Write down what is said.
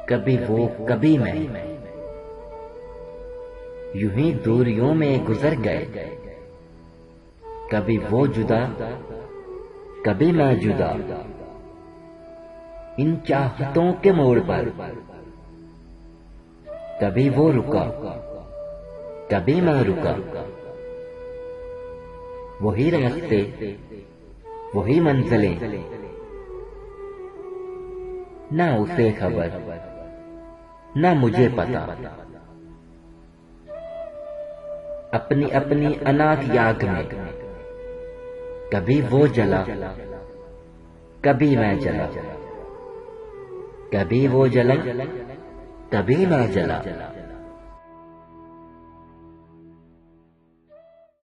कभी वो कभी मैं, यूं ही दूरियों में गुजर गए। कभी वो जुदा, कभी मैं जुदा, इन चाहतों के मोड़ पर। कभी वो रुका, कभी मैं रुका, वही रास्ते, वही मंजिलें, ना उसे खबर, ना मुझे पता। अपनी अपनी अनाथ आग में कभी वो जला, कभी मैं जला, कभी वो जला, कभी मैं जला।